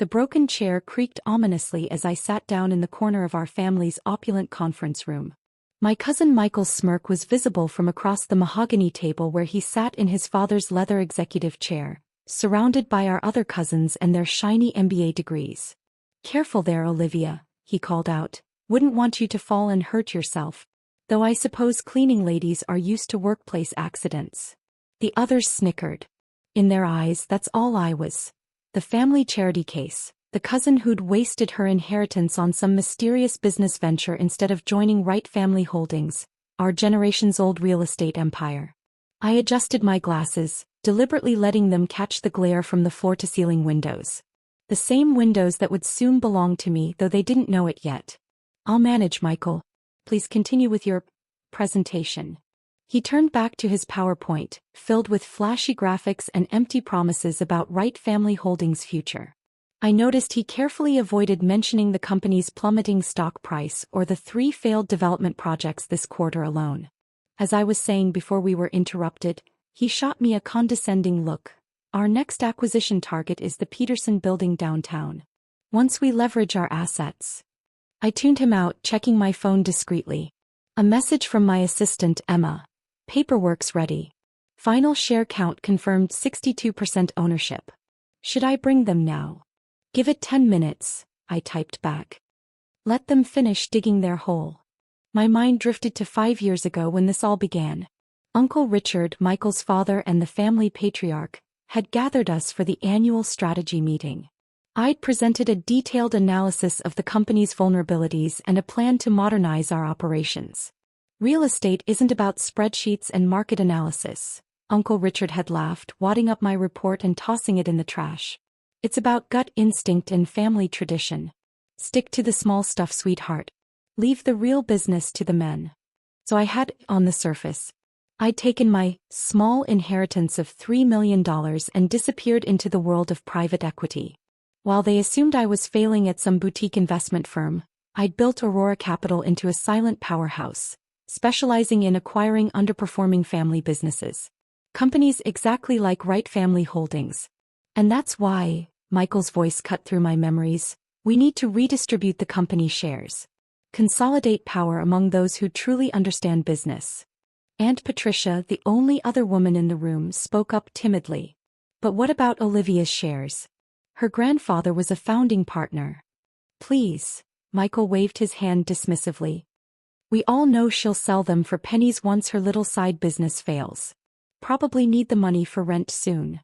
The broken chair creaked ominously as I sat down in the corner of our family's opulent conference room. My cousin Michael's smirk was visible from across the mahogany table where he sat in his father's leather executive chair, surrounded by our other cousins and their shiny MBA degrees. "Careful there, Olivia," he called out. "Wouldn't want you to fall and hurt yourself. Though I suppose cleaning ladies are used to workplace accidents." The others snickered. In their eyes, that's all I was. The family charity case, the cousin who'd wasted her inheritance on some mysterious business venture instead of joining Wright Family Holdings, our generations-old real estate empire. I adjusted my glasses, deliberately letting them catch the glare from the floor-to-ceiling windows. The same windows that would soon belong to me, though they didn't know it yet. "I'll manage, Michael. Please continue with your presentation." He turned back to his PowerPoint, filled with flashy graphics and empty promises about Wright Family Holdings' future. I noticed he carefully avoided mentioning the company's plummeting stock price or the 3 failed development projects this quarter alone. As I was saying before we were interrupted, he shot me a condescending look. "Our next acquisition target is the Peterson building downtown. Once we leverage our assets." I tuned him out, checking my phone discreetly. A message from my assistant, Emma. "Paperwork's ready. Final share count confirmed 62% ownership. Should I bring them now?" "Give it 10 minutes, I typed back. "Let them finish digging their hole." My mind drifted to 5 years ago when this all began. Uncle Richard, Michael's father and the family patriarch, had gathered us for the annual strategy meeting. I'd presented a detailed analysis of the company's vulnerabilities and a plan to modernize our operations. "Real estate isn't about spreadsheets and market analysis," Uncle Richard had laughed, wadding up my report and tossing it in the trash. "It's about gut instinct and family tradition. Stick to the small stuff, sweetheart. Leave the real business to the men." So I had, on the surface. I'd taken my small inheritance of $3 million and disappeared into the world of private equity. While they assumed I was failing at some boutique investment firm, I'd built Aurora Capital into a silent powerhouse, specializing in acquiring underperforming family businesses. Companies exactly like Wright Family Holdings. "And that's why," Michael's voice cut through my memories, "we need to redistribute the company shares. Consolidate power among those who truly understand business." Aunt Patricia, the only other woman in the room, spoke up timidly. "But what about Olivia's shares? Her grandfather was a founding partner." "Please," Michael waved his hand dismissively. "We all know she'll sell them for pennies once her little side business fails. Probably need the money for rent soon."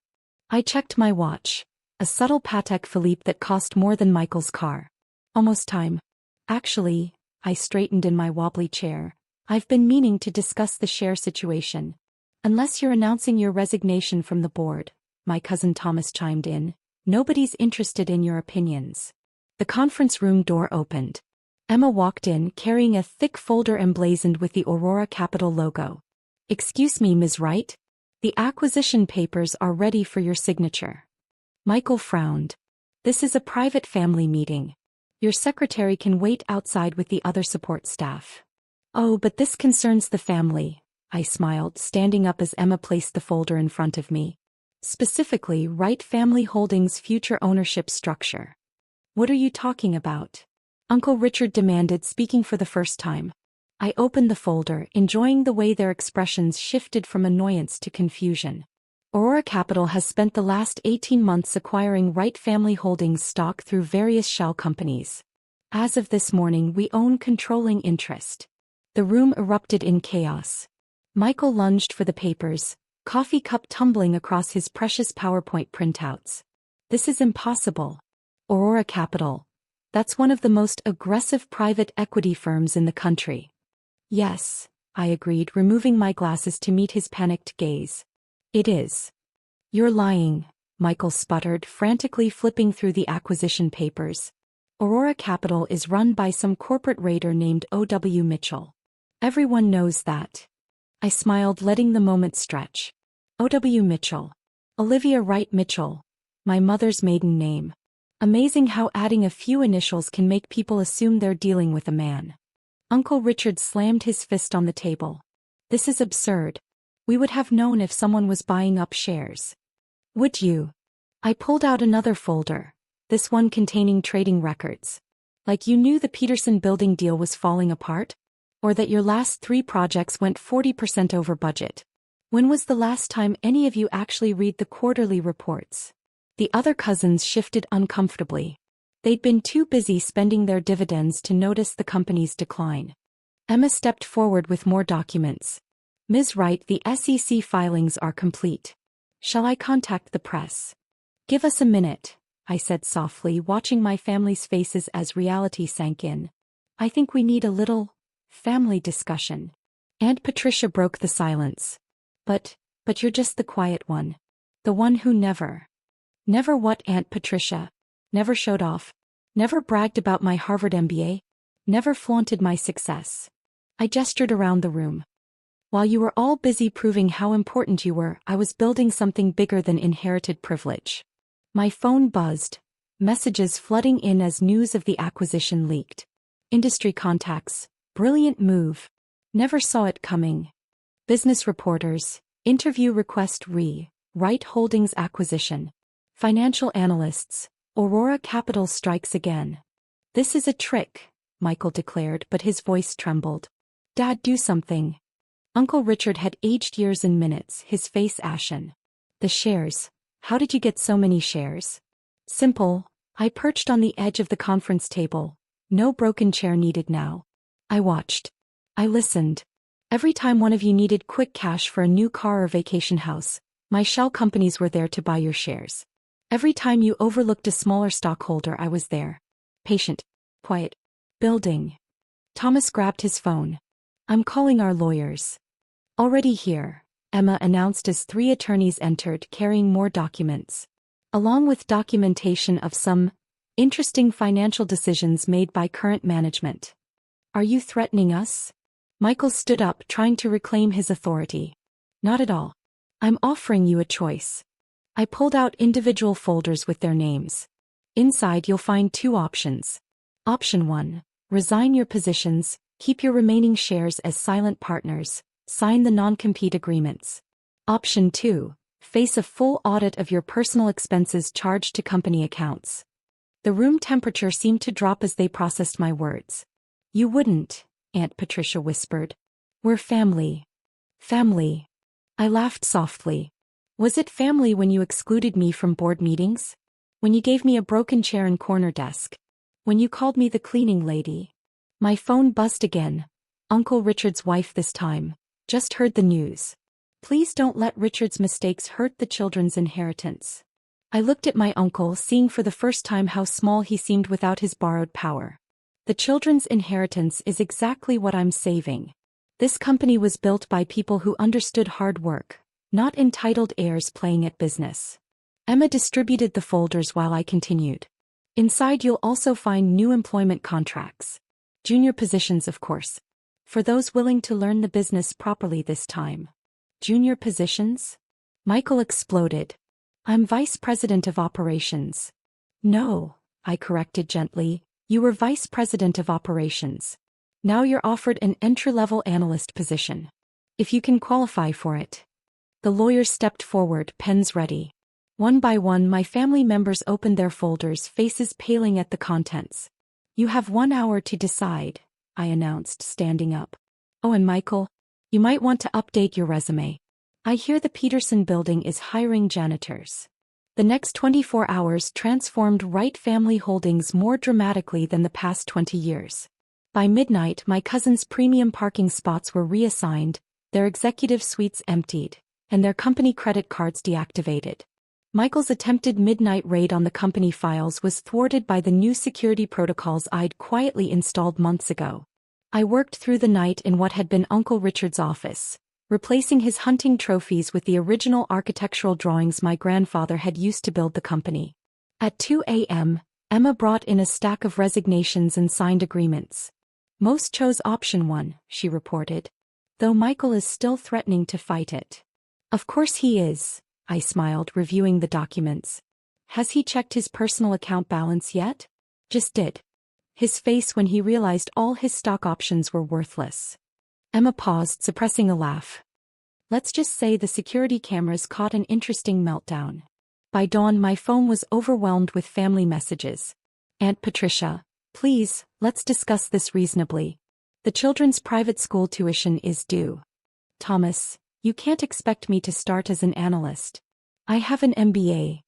I checked my watch. A subtle Patek Philippe that cost more than Michael's car. "Almost time. Actually," I straightened in my wobbly chair, "I've been meaning to discuss the share situation." "Unless you're announcing your resignation from the board," my cousin Thomas chimed in, "nobody's interested in your opinions." The conference room door opened. Emma walked in, carrying a thick folder emblazoned with the Aurora Capital logo. "Excuse me, Ms. Wright? The acquisition papers are ready for your signature." Michael frowned. "This is a private family meeting. Your secretary can wait outside with the other support staff." "Oh, but this concerns the family," I smiled, standing up as Emma placed the folder in front of me. "Specifically, Wright Family Holdings' future ownership structure." "What are you talking about?" Uncle Richard demanded, speaking for the first time. I opened the folder, enjoying the way their expressions shifted from annoyance to confusion. Aurora Capital has spent the last 18 months acquiring Wright Family Holdings stock through various shell companies. As of this morning, we own controlling interest. The room erupted in chaos. Michael lunged for the papers, coffee cup tumbling across his precious PowerPoint printouts. "This is impossible. Aurora Capital. That's one of the most aggressive private equity firms in the country." "Yes," I agreed, removing my glasses to meet his panicked gaze. "It is." "You're lying," Michael sputtered, frantically flipping through the acquisition papers. "Aurora Capital is run by some corporate raider named O.W. Mitchell. Everyone knows that." I smiled, letting the moment stretch. O.W. Mitchell. Olivia Wright Mitchell. My mother's maiden name. Amazing how adding a few initials can make people assume they're dealing with a man. Uncle Richard slammed his fist on the table. "This is absurd. We would have known if someone was buying up shares." "Would you?" I pulled out another folder. This one containing trading records. Like you knew the Peterson building deal was falling apart? Or that your last 3 projects went 40% over budget? When was the last time any of you actually read the quarterly reports? The other cousins shifted uncomfortably. They'd been too busy spending their dividends to notice the company's decline. Emma stepped forward with more documents. Ms. Wright, the SEC filings are complete. Shall I contact the press? Give us a minute, I said softly, watching my family's faces as reality sank in. I think we need a little family discussion. Aunt Patricia broke the silence. But you're just the quiet one. The one who never. Never what, Aunt Patricia? Never showed off. Never bragged about my Harvard MBA. Never flaunted my success. I gestured around the room. While you were all busy proving how important you were, I was building something bigger than inherited privilege. My phone buzzed, messages flooding in as news of the acquisition leaked. Industry contacts, brilliant move. Never saw it coming. Business reporters, interview request Wright Holdings acquisition. Financial analysts, Aurora Capital strikes again. This is a trick, Michael declared, but his voice trembled. Dad, do something. Uncle Richard had aged years in minutes, his face ashen. The shares. How did you get so many shares? Simple. I perched on the edge of the conference table. No broken chair needed now. I watched. I listened. Every time one of you needed quick cash for a new car or vacation house, my shell companies were there to buy your shares. Every time you overlooked a smaller stockholder, I was there. Patient. Quiet. Building. Thomas grabbed his phone. I'm calling our lawyers. Already here, Emma announced as 3 attorneys entered carrying more documents. Along with documentation of some interesting financial decisions made by current management. Are you threatening us? Michael stood up, trying to reclaim his authority. Not at all. I'm offering you a choice. I pulled out individual folders with their names. Inside you'll find 2 options. Option 1. Resign your positions, keep your remaining shares as silent partners, sign the non-compete agreements. Option 2. Face a full audit of your personal expenses charged to company accounts. The room temperature seemed to drop as they processed my words. You wouldn't, Aunt Patricia whispered. We're family. Family. I laughed softly. Was it family when you excluded me from board meetings? When you gave me a broken chair and corner desk? When you called me the cleaning lady? My phone buzzed again. Uncle Richard's wife this time. Just heard the news. Please don't let Richard's mistakes hurt the children's inheritance. I looked at my uncle, seeing for the first time how small he seemed without his borrowed power. The children's inheritance is exactly what I'm saving. This company was built by people who understood hard work, not entitled heirs playing at business. Emma distributed the folders while I continued. Inside you'll also find new employment contracts. Junior positions, of course. For those willing to learn the business properly this time. Junior positions? Michael exploded. I'm vice president of operations. No, I corrected gently, you were vice president of operations. Now you're offered an entry-level analyst position. If you can qualify for it. The lawyers stepped forward, pens ready. One by one my family members opened their folders, faces paling at the contents. You have 1 hour to decide, I announced, standing up. Oh, and Michael, you might want to update your resume. I hear the Peterson building is hiring janitors. The next 24 hours transformed Wright Family Holdings more dramatically than the past 20 years. By midnight my cousins' premium parking spots were reassigned, their executive suites emptied, and their company credit cards deactivated. Michael's attempted midnight raid on the company files was thwarted by the new security protocols I'd quietly installed months ago. I worked through the night in what had been Uncle Richard's office, replacing his hunting trophies with the original architectural drawings my grandfather had used to build the company. At 2 a.m., Emma brought in a stack of resignations and signed agreements. Most chose option 1, she reported. Though Michael is still threatening to fight it. Of course he is, I smiled, reviewing the documents. Has he checked his personal account balance yet? Just did. His face when he realized all his stock options were worthless. Emma paused, suppressing a laugh. Let's just say the security cameras caught an interesting meltdown. By dawn, my phone was overwhelmed with family messages. Aunt Patricia, please, let's discuss this reasonably. The children's private school tuition is due. Thomas, you can't expect me to start as an analyst. I have an MBA.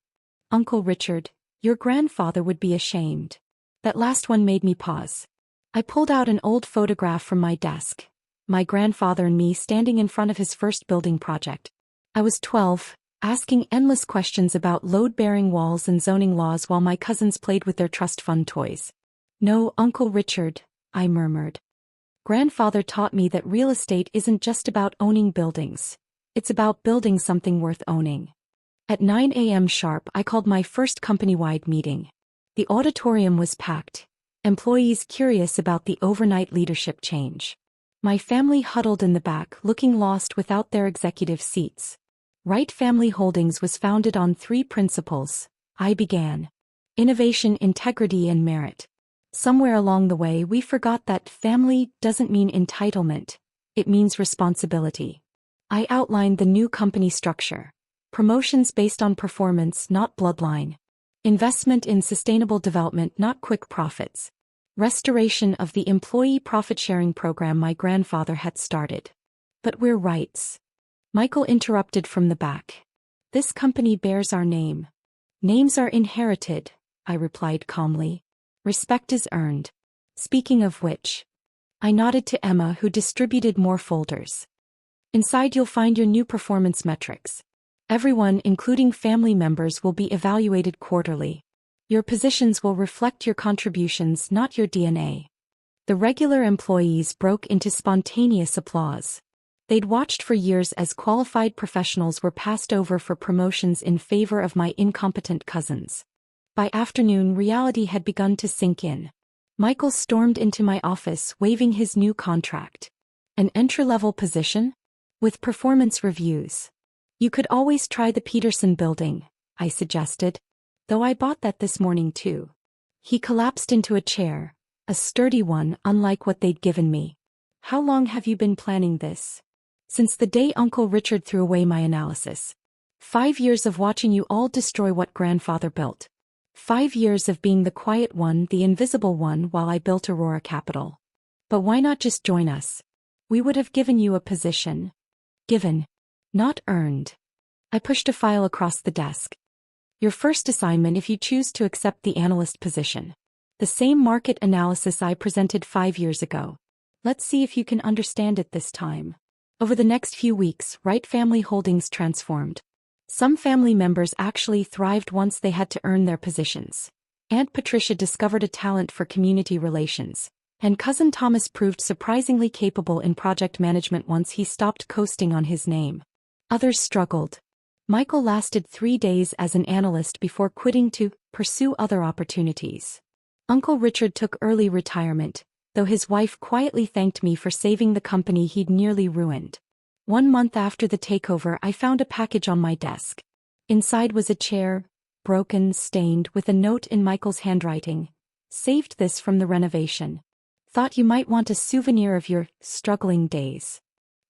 Uncle Richard, your grandfather would be ashamed. That last one made me pause. I pulled out an old photograph from my desk. My grandfather and me standing in front of his first building project. I was 12, asking endless questions about load-bearing walls and zoning laws while my cousins played with their trust fund toys. No, Uncle Richard, I murmured. Grandfather taught me that real estate isn't just about owning buildings. It's about building something worth owning. At 9 a.m. sharp, I called my first company-wide meeting. The auditorium was packed, employees curious about the overnight leadership change. My family huddled in the back, looking lost without their executive seats. Wright Family Holdings was founded on 3 principles, I began. Innovation, integrity, and merit. Somewhere along the way, we forgot that family doesn't mean entitlement, it means responsibility. I outlined the new company structure. Promotions based on performance, not bloodline. Investment in sustainable development, not quick profits. Restoration of the employee profit-sharing program my grandfather had started. But we're Wrights. Michael interrupted from the back. This company bears our name. Names are inherited, I replied calmly. Respect is earned. Speaking of which. I nodded to Emma, who distributed more folders. Inside you'll find your new performance metrics. Everyone, including family members, will be evaluated quarterly. Your positions will reflect your contributions, not your DNA. The regular employees broke into spontaneous applause. They'd watched for years as qualified professionals were passed over for promotions in favor of my incompetent cousins. By afternoon, reality had begun to sink in. Michael stormed into my office, waving his new contract. An entry-level position? With performance reviews. You could always try the Peterson building, I suggested. Though I bought that this morning too. He collapsed into a chair, a sturdy one unlike what they'd given me. How long have you been planning this? Since the day Uncle Richard threw away my analysis. 5 years of watching you all destroy what grandfather built. 5 years of being the quiet one, the invisible one, while I built Aurora Capital. But why not just join us? We would have given you a position. Given. Not earned. I pushed a file across the desk. Your first assignment if you choose to accept the analyst position. The same market analysis I presented 5 years ago. Let's see if you can understand it this time. Over the next few weeks, Wright Family Holdings transformed. Some family members actually thrived once they had to earn their positions. Aunt Patricia discovered a talent for community relations, and Cousin Thomas proved surprisingly capable in project management once he stopped coasting on his name. Others struggled. Michael lasted 3 days as an analyst before quitting to pursue other opportunities. Uncle Richard took early retirement, though his wife quietly thanked me for saving the company he'd nearly ruined. 1 month after the takeover, I found a package on my desk. Inside was a chair, broken, stained, with a note in Michael's handwriting. Saved this from the renovation. Thought you might want a souvenir of your struggling days.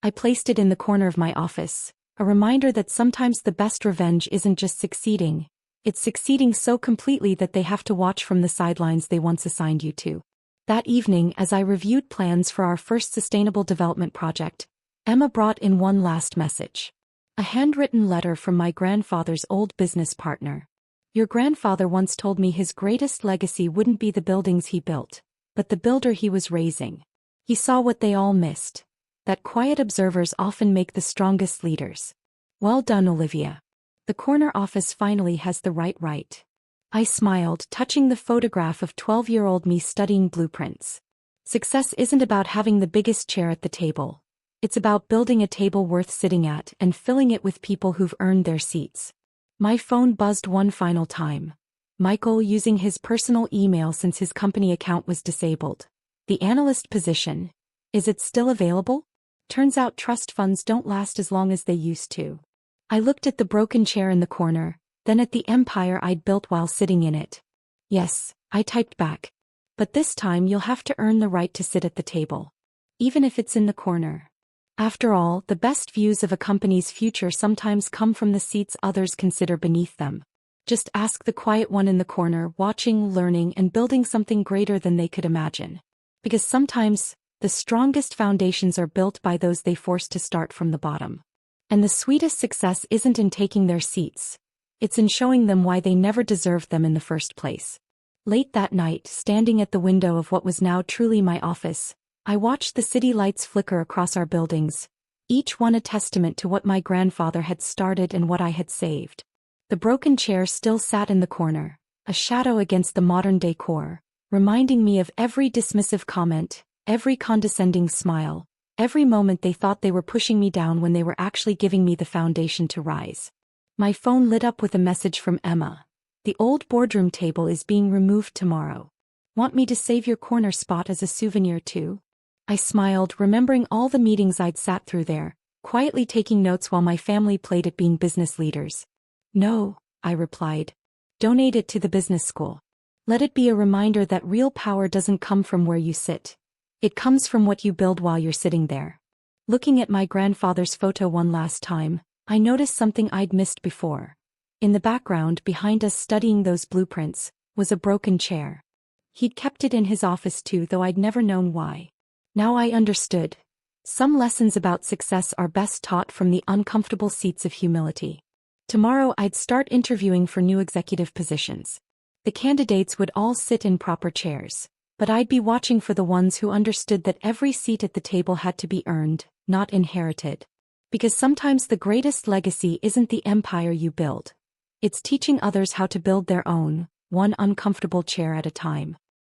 I placed it in the corner of my office. A reminder that sometimes the best revenge isn't just succeeding, it's succeeding so completely that they have to watch from the sidelines they once assigned you to. That evening, as I reviewed plans for our first sustainable development project, Emma brought in one last message. A handwritten letter from my grandfather's old business partner. Your grandfather once told me his greatest legacy wouldn't be the buildings he built, but the builder he was raising. He saw what they all missed. That quiet observers often make the strongest leaders. Well done, Olivia. The corner office finally has the right. I smiled, touching the photograph of 12-year-old me studying blueprints. Success isn't about having the biggest chair at the table. It's about building a table worth sitting at and filling it with people who've earned their seats. My phone buzzed one final time. Michael using his personal email since his company account was disabled. The analyst position. Is it still available? Turns out trust funds don't last as long as they used to. I looked at the broken chair in the corner, then at the empire I'd built while sitting in it. Yes, I typed back. But this time you'll have to earn the right to sit at the table. Even if it's in the corner. After all, the best views of a company's future sometimes come from the seats others consider beneath them. Just ask the quiet one in the corner, watching, learning, and building something greater than they could imagine. Because sometimes, the strongest foundations are built by those they forced to start from the bottom. And the sweetest success isn't in taking their seats. It's in showing them why they never deserved them in the first place. Late that night, standing at the window of what was now truly my office, I watched the city lights flicker across our buildings, each one a testament to what my grandfather had started and what I had saved. The broken chair still sat in the corner, a shadow against the modern decor, reminding me of every dismissive comment, every condescending smile, every moment they thought they were pushing me down when they were actually giving me the foundation to rise. My phone lit up with a message from Emma. The old boardroom table is being removed tomorrow. Want me to save your corner spot as a souvenir too? I smiled, remembering all the meetings I'd sat through there, quietly taking notes while my family played at being business leaders. No, I replied. Donate it to the business school. Let it be a reminder that real power doesn't come from where you sit. It comes from what you build while you're sitting there. Looking at my grandfather's photo one last time, I noticed something I'd missed before. In the background, behind us studying those blueprints, was a broken chair. He'd kept it in his office too, though I'd never known why. Now I understood. Some lessons about success are best taught from the uncomfortable seats of humility. Tomorrow I'd start interviewing for new executive positions. The candidates would all sit in proper chairs, but I'd be watching for the ones who understood that every seat at the table had to be earned, not inherited. Because sometimes the greatest legacy isn't the empire you build. It's teaching others how to build their own, one uncomfortable chair at a time.